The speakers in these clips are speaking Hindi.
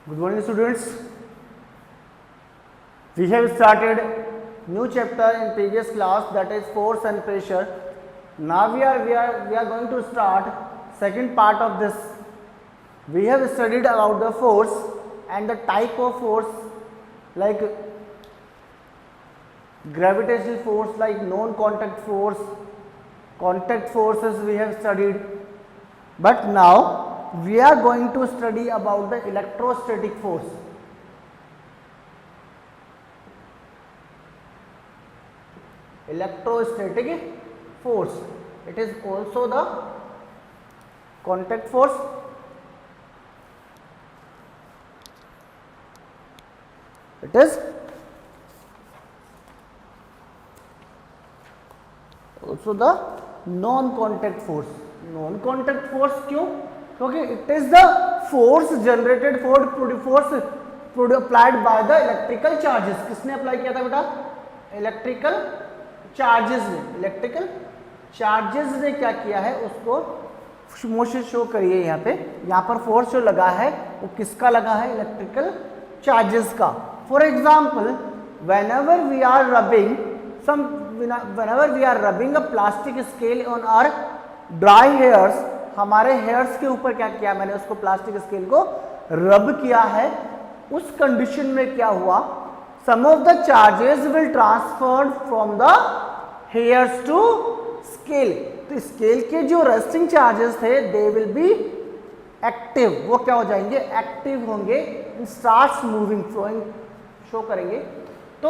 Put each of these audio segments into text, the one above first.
Good morning, students. We have started new chapter in previous class, that is force and pressure. Now we are going to start second part of this. We have studied about the force and the type of force, like gravitational force, like non-contact force, contact forces we have studied. But now we are going to study about the electrostatic force. Electrostatic force, it is also the contact force. It is also the non-contact force. Non-contact force क्यों? क्योंकि it is the force generated force applied by the electrical charges. किसने अप्लाई किया था बेटा? इलेक्ट्रिकल चार्जेस ने. इलेक्ट्रिकल चार्जेस ने क्या किया है, उसको मोशन शो करिए. यहाँ पर फोर्स जो लगा है वो किसका लगा है? इलेक्ट्रिकल चार्जेस का. For example, whenever we are rubbing a plastic scale on our dry hairs, हमारे हेयर्स के ऊपर क्या किया मैंने? उसको प्लास्टिक स्केल को रब किया है. उस कंडीशन में क्या हुआ? Some of the charges will transferred from the hairs to scale. तो स्केल के जो रेस्टिंग चार्जेस थे दे विल बी एक्टिव. वो क्या हो जाएंगे? एक्टिव होंगे. स्टार्ट्स मूविंग, फ्लोइंग शो करेंगे. तो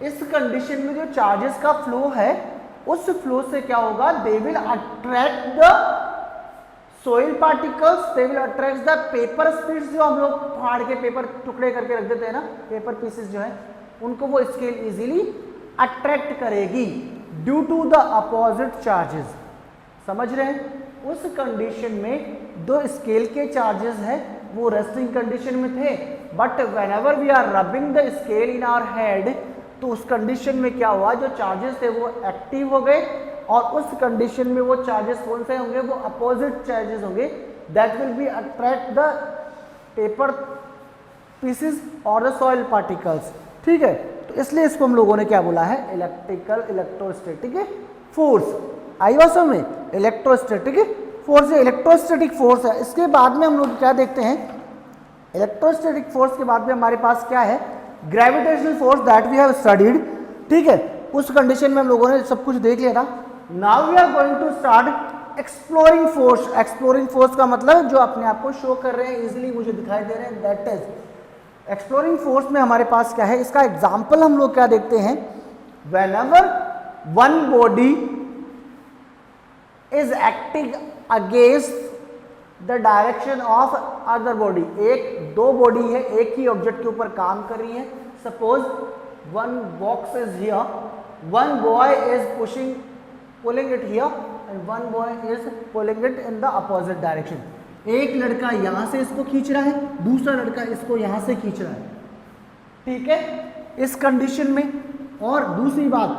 इस कंडीशन में जो चार्जेस का फ्लो है, उस फ्लो से क्या होगा? They will attract the soil particles, they will attract the paper splits. जो हम लोग फाड़ के पेपर टुकड़े करके रख देते हैं ना, पेपर पीसेस जो है, उनको वो स्केल इजीली अट्रैक्ट करेगी due to the opposite charges. समझ रहे हैं? उस कंडीशन में दो स्केल के चार्जेस हैं वो रेस्टिंग कंडीशन में थे, but whenever we are rubbing the scale in our head, तो उस कंडीशन में क्या हुआ? जो चार्जेस थे वो एक्टिव हो गए, और उस कंडीशन में वो चार्जेस कौन से होंगे? वो अपोजिट चार्जेस होंगे. That will B attract the paper pieces और द सॉइल पार्टिकल्स. ठीक है, तो इसलिए इसको हम लोगों ने क्या बोला है? Electrostatic force. आई बात समझ में? इलेक्ट्रोस्टैटिक फोर्स, इलेक्ट्रोस्टैटिक फोर्स है. इसके बाद में हम लोग क्या देखते हैं? इलेक्ट्रोस्टैटिक फोर्स के बाद में हमारे पास क्या है? Gravitational force, that we have studied. ठीक है, उस कंडीशन में हम लोगों ने सब कुछ देख लिया था. Now we are going to start exploring force. Exploring force का मतलब जो अपने आप को शो कर रहे हैं, इजीली मुझे दिखाई दे रहे हैं, दैट इज एक्सप्लोरिंग फोर्स. में हमारे पास क्या है? इसका एग्जांपल हम लोग क्या देखते हैं? Whenever one body is acting against the direction of other body. दो बॉडी है, एक ही ऑब्जेक्ट के ऊपर काम कर रही है. Suppose one box is here, one boy is pulling it here, and one boy is pulling it in the opposite direction. एक लड़का यहां से इसको खींच रहा है, दूसरा लड़का इसको यहां से खींच रहा है. ठीक है, इस कंडीशन में. और दूसरी बात,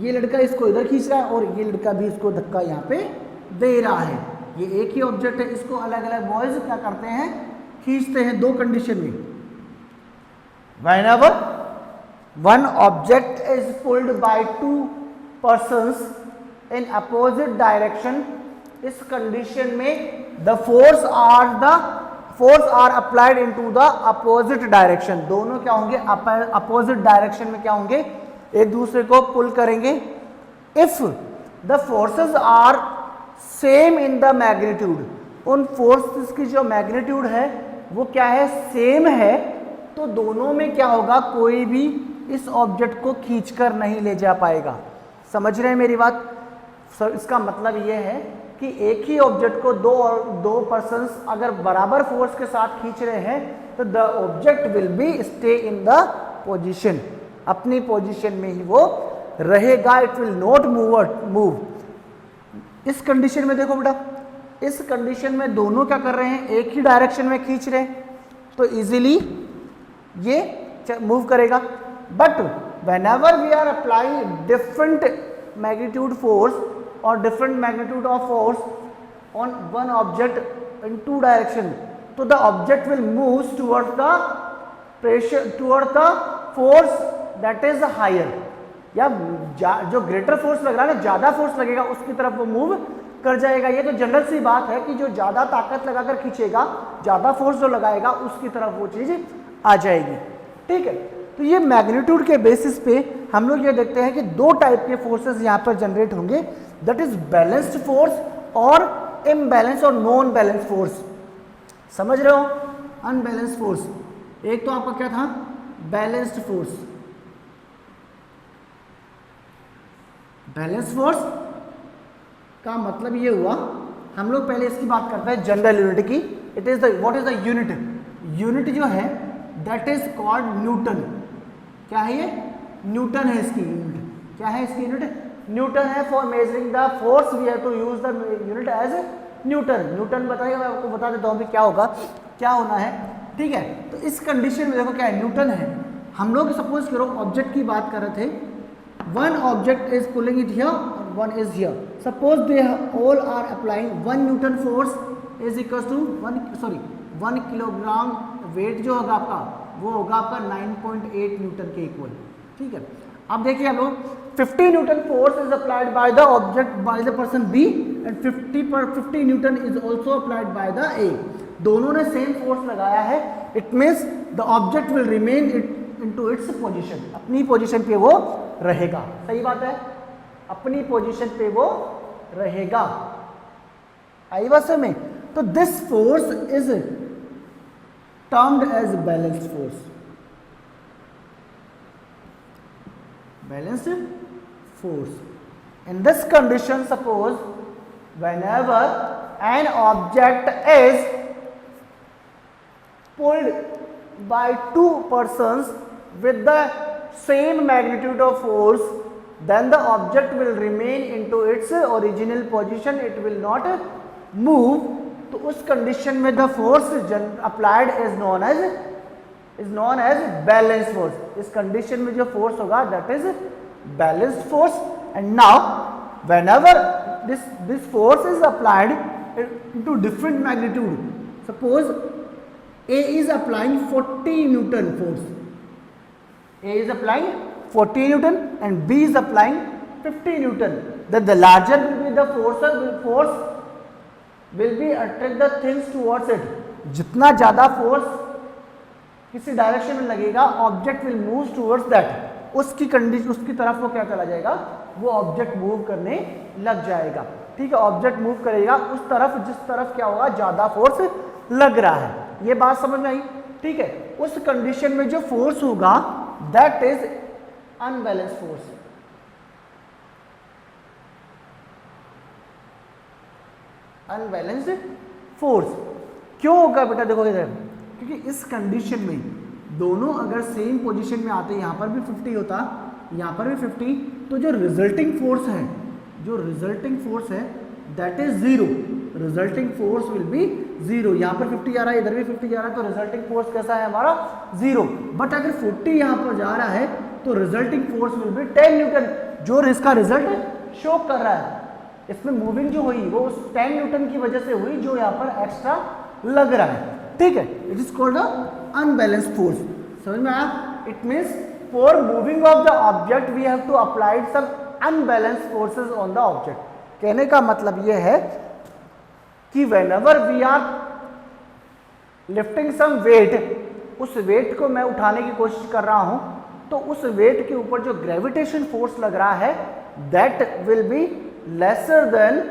ये लड़का इसको इधर खींच रहा है और ये लड़का भी इसको धक्का यहां पे दे रहा है. ये एक ही ऑब्जेक्ट है, इसको अलग अलग बॉयज क्या करते हैं? खींचते हैं. दो कंडीशन में. whenever one object is pulled by two persons in opposite direction, इस कंडीशन में the force are applied into the opposite direction. दोनों क्या होंगे? opposite direction में क्या होंगे? एक दूसरे को पुल करेंगे. if the forces are same in the magnitude, उन फोर्सेस की जो मैग्नीट्यूड है वो क्या है? सेम है. तो दोनों में क्या होगा? कोई भी इस ऑब्जेक्ट को खींचकर नहीं ले जा पाएगा. समझ रहे हैं मेरी बात? इसका मतलब यह है कि एक ही ऑब्जेक्ट को दो पर्सन्स अगर बराबर फोर्स के साथ खींच रहे हैं, तो the object will be stay in the position. अपनी पोजीशन में ही वो रहेगा. It will not move. इस कंडीशन में देखो बेटा, इस कंडीशन में दोनों क्या कर रहे हैं? एक ही डायरेक्शन में खींच रहे हैं, तो इजीली ये मूव करेगा. But whenever we are applying different magnitude force or different magnitude of force on one object in two direction, तो the object will move towards the pressure, towards the force that is higher, या जो ग्रेटर फोर्स लग रहा है ना, ज्यादा फोर्स लगेगा उसकी तरफ वो मूव कर जाएगा। ये तो जनरल सी बात है कि जो ज्यादा ताकत लगाकर खींचेगा, ज्यादा फोर्स जो लगाएगा उसकी तरफ वो चीज आ जाएगी। ठीक है, तो ये मैग्नीट्यूड के बेसिस पे हम लोग ये देखते हैं कि दो टाइप के फोर्सेस यहाँ पर जनरेट होंगे, दैट इज बैलेंस्ड फोर्स और इम्बैलेंस और नॉन बैलेंस फोर्स। समझ रहे हो? अनबैलेंस्ड फोर्स, एक तो आपका क्या था, बैलेंस्ड फोर्स। बैलेंस फोर्स का मतलब ये हुआ, हम लोग पहले इसकी बात करते हैं जनरल यूनिट की। It is the, what is the unit? Unit जो है दैट इज कॉल्ड न्यूटन। क्या है ये? न्यूटन है इसकी यूनिट। क्या है इसकी यूनिट? न्यूटन है। For measuring the force we have to use the unit as newton. Newton बताइए, मैं आपको बता देता हूँ अभी क्या होगा, क्या होना है। ठीक है, तो इस कंडीशन में देखो क्या है, न्यूटन है। हम लोग सपोज करो ऑब्जेक्ट की बात कर रहे थे, one object is pulling it here और one is here. Suppose they all are applying 1 newton force is equal to 1 kilogram weight जो होगा आपका, वो होगा आपका 9.8 न्यूटन के इक्वल। ठीक है, अब देखिए हम लोग 50 newton force is applied by the object by the person B and 50 newton is also applied by the A. दोनों ने सेम फोर्स लगाया है, it means the object will remain into its position, अपनी पोजीशन पे वो रहेगा। सही बात है, अपनी पोजीशन पे वो रहेगा। आई बात समझ में? तो this force is termed as balanced force. Balanced force. In this condition, suppose whenever an object is pulled by two persons with the same magnitude of force, then the object will remain into its original position, it will not move. तो उस condition में the force applied is known as balance force. इस कंडीशन में जो फोर्स होगा that is balanced force. And now whenever this force is applied into different magnitude, suppose A is applying 40 newton force, A is applying 40 newton and B is applying 50 newton, then the larger will be the force will be attract the things towards it। जितना ज्यादा फोर्स किसी डायरेक्शन में लगेगा, object will move towards that, उसकी कंडीशन, उसकी तरफ वो क्या चला जाएगा, वो ऑब्जेक्ट मूव करने लग जाएगा। ठीक है, ऑब्जेक्ट मूव करेगा उस तरफ जिस तरफ क्या होगा, ज्यादा फोर्स लग रहा है। ये बात समझ में आई? ठीक है, उस कंडीशन में जो फोर्स होगा that is unbalanced force. Unbalanced force क्यों होगा बेटा? देखो इधर, क्योंकि इस कंडीशन में दोनों अगर सेम पोजीशन में आते, यहाँ पर भी 50 होता, यहाँ पर भी 50, तो जो रिजल्टिंग फोर्स है, जो रिजल्टिंग फोर्स है that is zero. Resulting force will be zero. यहाँ पर 50 जा रहा है, इधर भी 50 जा रहा है, तो रिजल्टिंग फोर्स कैसा है हमारा? जीरो। बट अगर 40 यहाँ पर जा रहा है तो resulting force will be 10 Newton, जो इसका रिजल्ट शो कर रहा है। इसमें मूविंग जो हुई वो उस 10 न्यूटन की वजह से हुई जो यहाँ पर एक्स्ट्रा लग रहा है। ठीक है, it is called unbalanced force. समझ में आया? It means for moving of the object we have to apply some unbalanced forces on the object. कहने का मतलब यह है कि whenever we are lifting some weight, उस वेट को मैं उठाने की कोशिश कर रहा हूं, तो उस वेट के ऊपर जो ग्रेविटेशन फोर्स लग रहा है that will be lesser than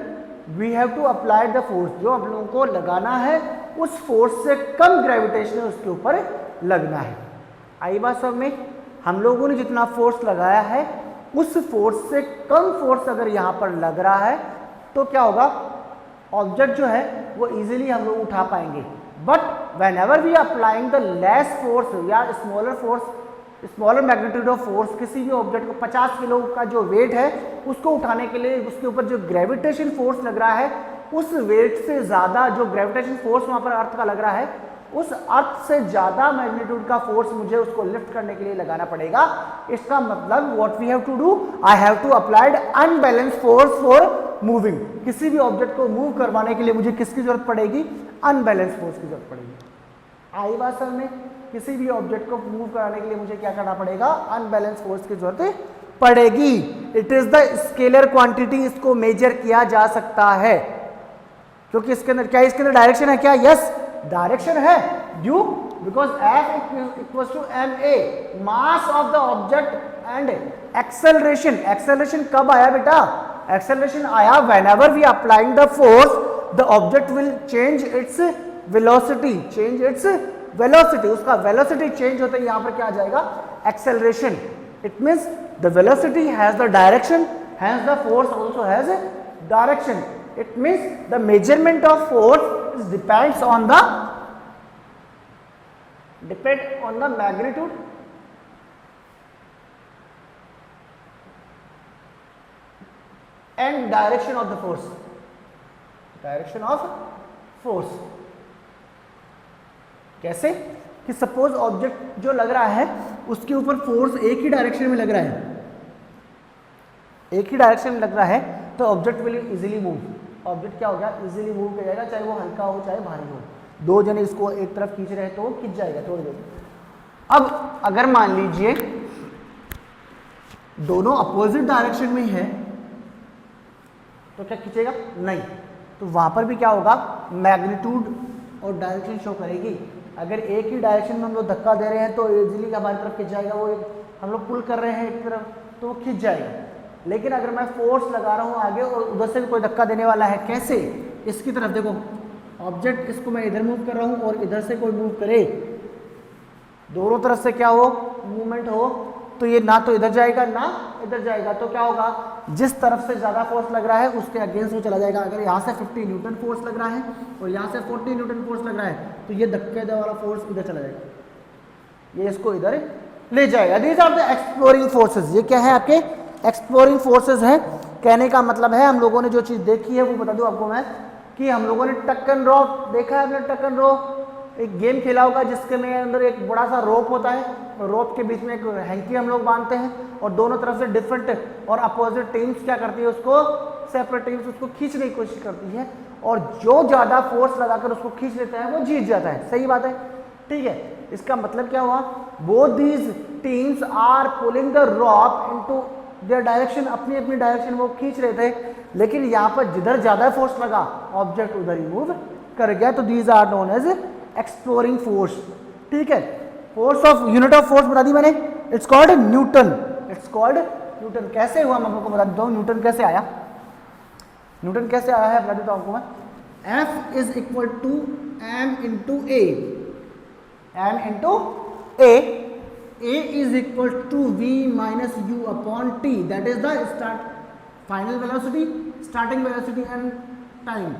we have to apply the force. जो हम लोगों को लगाना है उस फोर्स से कम ग्रेविटेशन उसके ऊपर लगना है। आई बात समझ में? हम लोगों ने जितना फोर्स लगाया है उस फोर्स से कम फोर्स अगर यहाँ पर लग रहा है तो क्या होगा, ऑब्जेक्ट जो है वो इजीली हम लोग उठा पाएंगे। But whenever we applying the less force या smaller force, smaller magnitude of force, किसी भी ऑब्जेक्ट को 50 किलो का जो वेट है उसको उठाने के लिए उसके ऊपर जो ग्रेविटेशन फोर्स लग रहा है उस वेट से ज़्यादा जो ग्रेविटेशन फोर्स वहाँ पर अर्थ का लग रहा है उस अर्थ से ज़्यादा मैग्नीट्यूड का फोर्स मुझे उसको लिफ्ट करने के लिए लगाना पड़ेगा। इसका मतलब what we have to do, I have to applied unbalance force for moving. किसी भी ऑब्जेक्ट को मूव करवाने के लिए मुझे किसकी जरूरत पड़ेगी? अनबैलेंस फोर्स की जरूरत पड़ेगी। आई बात समझ में? किसी भी ऑब्जेक्ट को मूव कराने के लिए मुझे क्या करना पड़ेगा? अनबैलेंस फोर्स की जरूरत पड़ेगी। It is the scalar quantity, इसको मेजर किया जा सकता है क्योंकि इसके अंदर क्या, इसके अंदर डायरेक्शन है क्या? यस, डायरेक्शन है। Due because F equals to ma, mass of the object and acceleration. Acceleration कब आया बेटा? एक्सेलरेशन आया whenever we applying the force, the object will change its velocity, change its velocity। उसका velocity change होते ही यहां पर क्या आ जाएगा? Acceleration. It means the velocity has the direction, hence the force also has a direction. It means the measurement of force depends on the magnitude and direction of the force, direction of force। कैसे? कि सपोज ऑब्जेक्ट जो लग रहा है उसके ऊपर फोर्स एक ही डायरेक्शन में लग रहा है, एक ही डायरेक्शन में लग रहा है, तो object will easily move. Object क्या हो गया? इजीली मूव किया जाएगा, चाहे वो हल्का हो चाहे भारी हो। दो जने इसको एक तरफ खींच रहे हैं तो वो खींच जाएगा थोड़ी देर। अब अगर मान लीजिए दोनों अपोजिट डायरेक्शन में है तो क्या खींचेगा? नहीं। तो वहां पर भी क्या होगा? मैग्नीट्यूड और डायरेक्शन शो करेगी। अगर एक ही डायरेक्शन में हम लोग धक्का दे रहे हैं तो इजीली हमारी तरफ खींच जाएगा, वो हम लोग पुल कर रहे हैं एक तरफ तो वो खींच जाएगा। लेकिन अगर मैं फोर्स लगा रहा हूँ आगे और उधर से भी कोई धक्का देने वाला है, कैसे? इसकी तरफ देखो, ऑब्जेक्ट इसको मैं इधर मूव कर रहा हूँ और इधर से कोई मूव करे, दोनों तरफ से क्या हो? मूवमेंट हो, तो ये ना तो इधर जाएगा ना इधर जाएगा, तो क्या होगा? जिस तरफ से ज्यादा फोर्स लग रहा है उसके अगेंस्ट वो चला जाएगा। अगर यहाँ से 50 न्यूटन फोर्स लग रहा है और यहाँ से 40 न्यूटन फोर्स लग रहा है तो ये धक्के दे वाला फोर्स इधर चला जाएगा, ये इसको इधर ले जाएगा। These are the exploring forces. ये क्या है? आपके एक्सप्लोरिंग फोर्सेस है। कहने का मतलब है हम लोगों ने जो चीज देखी है वो बता दूं आपको मैं, कि हम लोगों ने टक एंड ड्रॉ देखा है। हमने टक एंड ड्रॉ एक गेम खेला होगा जिसके में अंदर एक बड़ा सा रोप होता है, रोप के बीच में एक हैंकी हम लोग बांधते हैं और दोनों तरफ से डिफरेंट और अपोजिट टीम्स क्या करती है? उसको सेपरेट टीम्स उसको खींचने की कोशिश करती है और जो ज्यादा फोर्स लगाकर उसको खींच लेता है वो जीत जाता है। सही बात है, ठीक है। इसका मतलब क्या हुआ? Both these teams are pulling the rope into their direction, अपनी अपनी डायरेक्शन वो खींच रहे थे, लेकिन यहाँ पर जिधर ज्यादा फोर्स लगा ऑब्जेक्ट उधर ही मूव कर गया। तो these are known as exploring force, ठीक है। Force of unit of force बता दी मैंने, it's called newton. It's called newton. कैसे हुआ मैं आपको बता देता हूँ, न्यूटन कैसे आया? न्यूटन कैसे आया है बता देता हूँ आपको मैं। F is equal to m into a, m into a, A is equal to v minus u upon t, that is the start final velocity, starting velocity and time।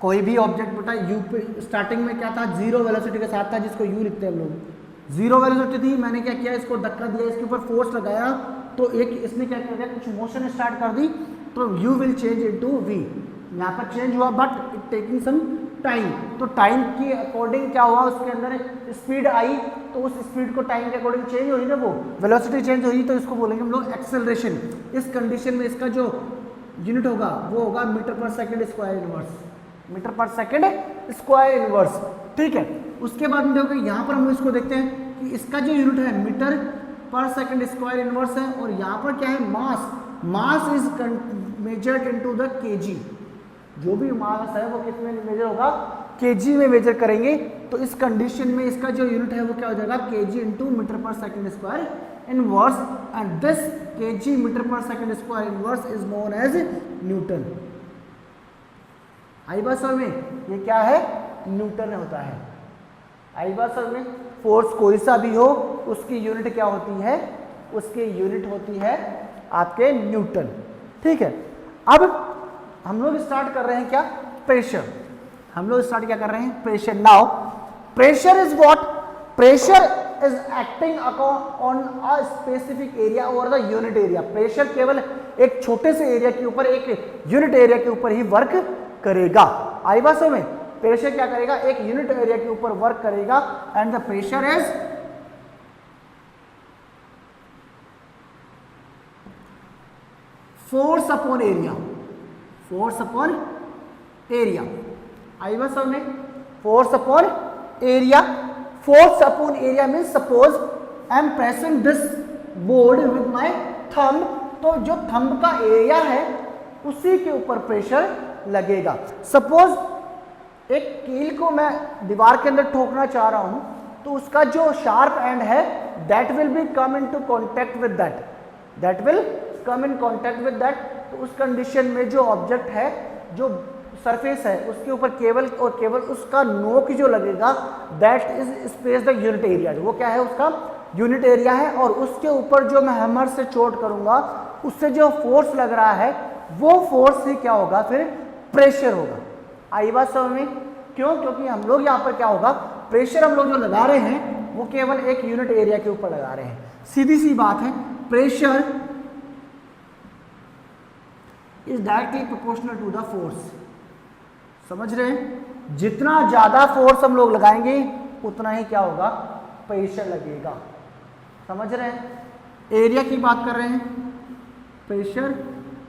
कोई भी ऑब्जेक्ट बेटा u पे स्टार्टिंग में क्या था? जीरो वेलोसिटी के साथ था, जिसको u लिखते हैं हम लोग। जीरो वेलोसिटी थी, मैंने क्या किया? इसको धक्का दिया, इसके ऊपर फोर्स लगाया तो एक इसने क्या किया? कुछ मोशन स्टार्ट कर दी, तो u will change into v। यहाँ पर चेंज हुआ but it taking some time. तो टाइम के अकॉर्डिंग क्या हुआ? उसके अंदर स्पीड आई, तो उस स्पीड को टाइम के अकॉर्डिंग चेंज हुई ना, वो वेलोसिटी चेंज हुई, तो इसको बोलेंगे हम लोग एक्सेलरेशन। इस कंडीशन में इसका जो यूनिट होगा वो होगा metre per second square inverse, metre per second square inverse, ठीक है। उसके बाद में देखो यहाँ पर हम इसको देखते हैं कि इसका जो यूनिट है metre per second square inverse है, और यहाँ पर क्या है? Mass. Mass is measured into the kg. जो भी मास है वो कितने में मेजर होगा? केजी में मेजर करेंगे। तो इस कंडीशन में इसका जो यूनिट है वो क्या हो जाएगा? Kg into metre per second square inverse, and this kg metre per second square inverse is known as newton. आई बात समझ में? ये क्या है? न्यूटन होता है। आई बात समझ में? फोर्स कोई सा भी हो उसकी यूनिट क्या होती है? उसकी यूनिट होती है आपके न्यूटन, ठीक है। अब हम लोग स्टार्ट कर रहे हैं क्या? प्रेशर। हम लोग स्टार्ट क्या कर रहे हैं? Pressure. Now pressure is what? Pressure is acting on a specific area और द यूनिट एरिया। प्रेशर केवल एक छोटे से एरिया के ऊपर, एक यूनिट एरिया के ऊपर ही वर्क करेगा। आई बात समझ में? प्रेशर क्या करेगा? एक यूनिट एरिया के ऊपर वर्क करेगा, and the pressure is force upon area. Force upon area. आई बात समझ में? Force upon area. Force upon area means suppose I am pressing this board with my thumb, तो जो थंब का एरिया है उसी के ऊपर प्रेशर लगेगा। सपोज एक कील को मैं दीवार के अंदर ठोकना चाह रहा हूं, तो उसका जो शार्प एंड है that will B come into contact with that will come in contact with that. तो उस कंडीशन में जो ऑब्जेक्ट है, जो सरफेस है, उसके ऊपर केवल और केवल उसका नोक जो लगेगा that is space the unit area. वो क्या है? उसका यूनिट एरिया है। और उसके ऊपर जो मैं हैमर से चोट करूंगा उससे जो फोर्स लग रहा है वो फोर्स ही क्या होगा? फिर प्रेशर होगा। आई बात समझ में? क्यों? क्योंकि हम लोग यहाँ पर क्या होगा, प्रेशर हम लोग जो लगा रहे हैं वो केवल एक यूनिट एरिया के ऊपर लगा रहे हैं। सीधी सी बात है, pressure is directly proportional to the force. समझ रहे हैं? जितना ज्यादा फोर्स हम लोग लगाएंगे उतना ही क्या होगा? प्रेशर लगेगा। समझ रहे हैं? एरिया की बात कर रहे हैं, pressure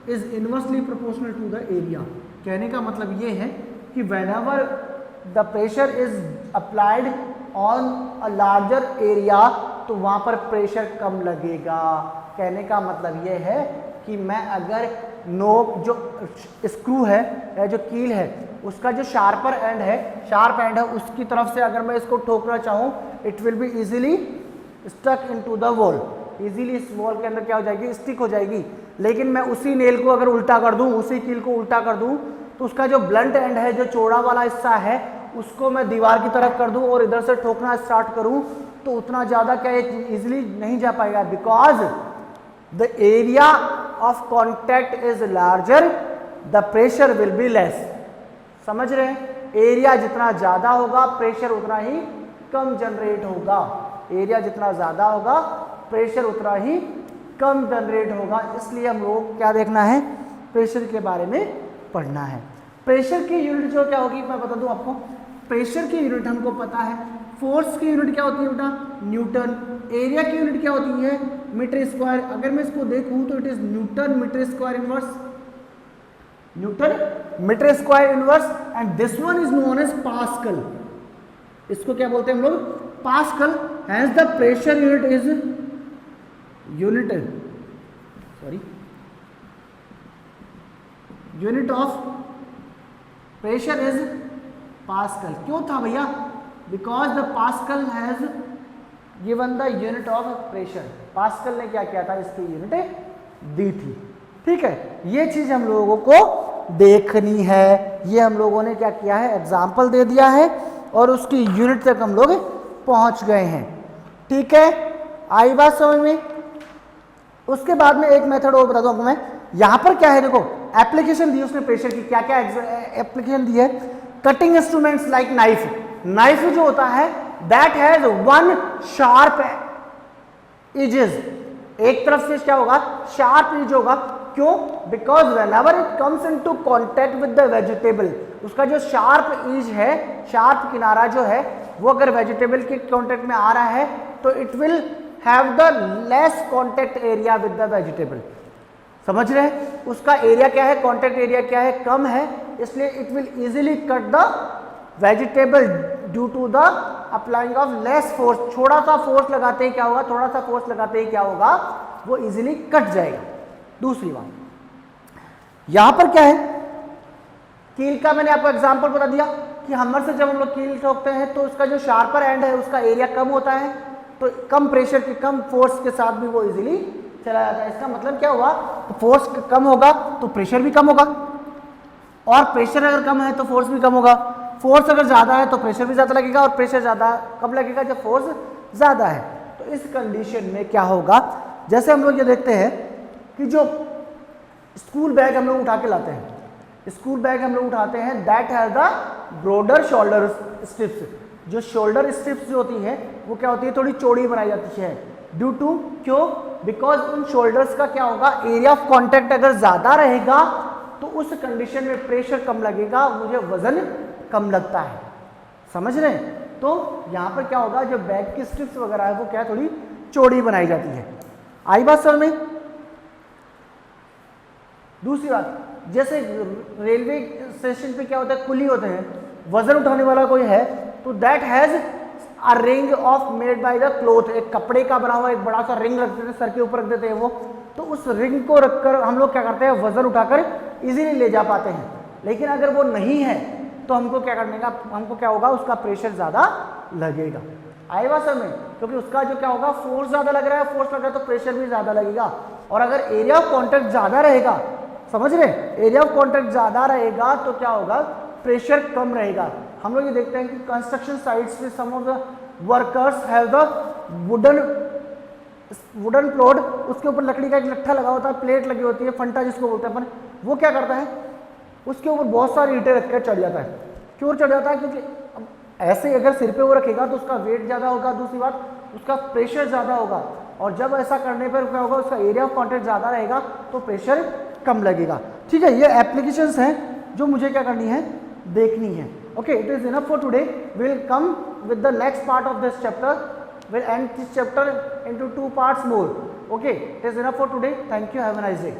is inversely proportional to the area. कहने का मतलब ये है कि whenever the pressure is applied on a larger area तो वहां पर प्रेशर कम लगेगा। कहने का मतलब ये है कि मैं अगर नोक जो स्क्रू है या जो कील है उसका जो शार्प एंड है उसकी तरफ से अगर मैं इसको ठोकना चाहूँ, it will be easily stuck into the wall. Easily इस वॉल के अंदर क्या हो जाएगी? स्टिक हो जाएगी। लेकिन मैं उसी नेल को अगर उल्टा कर दूं, उसी कील को उल्टा कर दूं, तो उसका जो ब्लंट एंड है, जो चौड़ा वाला हिस्सा है, उसको मैं दीवार की तरफ कर दूं और इधर से ठोकना स्टार्ट करूं तो उतना ज़्यादा क्या इजीली नहीं जा पाएगा, because the area of contact is larger, the pressure will be less. समझ रहे हैं? एरिया जितना ज़्यादा होगा प्रेशर उतना ही कम जनरेट होगा। एरिया जितना ज़्यादा होगा प्रेशर उतना ही कम जनरेट होगा। इसलिए हम लोग क्या देखना है? प्रेशर के बारे में पढ़ना है। प्रेशर की यूनिट जो क्या होगी मैं बता दूं आपको। प्रेशर की यूनिट हमको पता है। फोर्स की यूनिट क्या होती है बेटा? न्यूटन। एरिया की यूनिट क्या होती है? Metre square. अगर मैं इसको देखूं तो it is newton metre square inverse, newton metre square inverse, and this one is known as pascal. इसको क्या बोलते हैं हम लोग? Pascal. Has the pressure unit is unit of pressure is pascal. क्यों था भैया? Because the Pascal has given the unit of pressure. Pascal ने क्या किया था? इसकी यूनिट दी थी। ठीक है, ये चीज हम लोगों को देखनी है। ये हम लोगों ने क्या किया है? एग्जाम्पल दे दिया है और उसकी यूनिट तक हम लोग पहुंच गए हैं। ठीक है, आई बात समझ में? उसके बाद में एक मेथड और बता दूं आपको मैं। यहां पर क्या है देखो, एप्लीकेशन दी उसने प्रेशर की। क्या क्या एप्लीकेशन दी है? Cutting instruments like knife. Knife जो होता है that has one sharp edges. एक तरफ से क्या होगा? शार्प एज होगा। क्यों? Because whenever it comes into contact with the vegetable, उसका जो शार्प एज है, शार्प किनारा जो है, वो अगर वेजिटेबल के कांटेक्ट में आ रहा है तो it will have the less contact area with the vegetable. समझ रहे हैं? उसका एरिया क्या है? कांटेक्ट एरिया क्या है? कम है। इसलिए it will easily cut the vegetable due to the applying of less force. थोड़ा सा फोर्स लगाते ही क्या होगा? थोड़ा सा फोर्स लगाते ही क्या होगा? वो इजीली कट जाएगा। दूसरी बात, यहां पर क्या है? कील का मैंने आपको एग्जांपल बता दिया कि हैमर से जब हम लोग कील ठोकते हैं तो उसका जो शार्पर एंड है उसका एरिया कम होता है, तो कम प्रेशर के, कम फोर्स के साथ भी वो इजीली चला जाता है। इसका मतलब क्या हुआ? तो फोर्स कम होगा तो प्रेशर भी कम होगा, और प्रेशर अगर कम है तो फोर्स भी कम होगा। फोर्स अगर ज़्यादा है तो प्रेशर भी ज़्यादा लगेगा, और प्रेशर ज़्यादा कब लगेगा? जब फोर्स ज़्यादा है। तो इस कंडीशन में क्या होगा? जैसे हम लोग ये देखते हैं कि जो स्कूल बैग हम लोग उठा के लाते हैं, स्कूल बैग हम लोग उठाते हैं, that has the broader shoulder strips. जो शोल्डर स्ट्रिप्स जो होती है वो क्या होती है? थोड़ी चौड़ी बनाई जाती है। ड्यू टू, क्यों? बिकॉज उन शोल्डर्स का क्या होगा? एरिया ऑफ कॉन्टैक्ट अगर ज़्यादा रहेगा तो उस कंडीशन में प्रेशर कम लगेगा, मुझे वजन कम लगता है। समझ रहे हैं? तो यहाँ पर क्या होगा? जो बैग की स्ट्रिप्स वगैरह है वो क्या, थोड़ी चौड़ी बनाई जाती है। आई बात समझ में? दूसरी बात, जैसे रेलवे स्टेशन पे क्या होता है, कुली होते हैं, वजन उठाने वाला कोई है, तो that has a ring of made by the cloth, एक कपड़े का बना हुआ एक बड़ा सा रिंग रख देते हैं, सर के ऊपर रख देते हैं वो, तो उस रिंग को रखकर हम लोग क्या करते हैं, वजन उठाकर इजीली ले जा पाते हैं। लेकिन अगर वो नहीं है तो हमको क्या करने का, हमको क्या होगा, उसका प्रेशर ज्यादा लगेगा। आए बात समझ में, क्योंकि उसका जो क्या होगा, फोर्स ज्यादा लग रहा है, फोर्स लग रहा है तो प्रेशर भी ज्यादा लगेगा। और अगर एरिया ऑफ कॉन्टैक्ट ज्यादा रहेगा, समझ रहे, एरिया ऑफ कॉन्टैक्ट ज्यादा रहेगा तो क्या होगा, प्रेशर कम रहेगा। हम लोग ये देखते हैं कि कंस्ट्रक्शन साइट्स पे some of the workers have the wooden plot, उसके ऊपर लकड़ी का एक लट्ठा लगा होता है, प्लेट लगी होती है, फंटा जिसको बोलते हैं अपन, वो क्या करता है, उसके ऊपर बहुत सारी ईंटें रखकर चढ़ जाता है। क्यों चढ़ जाता है, क्योंकि ऐसे अगर सिर पे वो रखेगा तो उसका वेट ज़्यादा होगा, दूसरी बात उसका प्रेशर ज़्यादा होगा, और जब ऐसा करने पर क्या होगा, उसका एरिया ऑफ कॉन्टैक्ट ज़्यादा रहेगा तो प्रेशर कम लगेगा। ठीक है, ये एप्लीकेशंस हैं जो मुझे क्या करनी है, देखनी है। Okay, it is enough for today, will come with the next part of this chapter, we'll end this chapter into 2 parts more. Okay, it is enough for today. Thank you, have a nice day.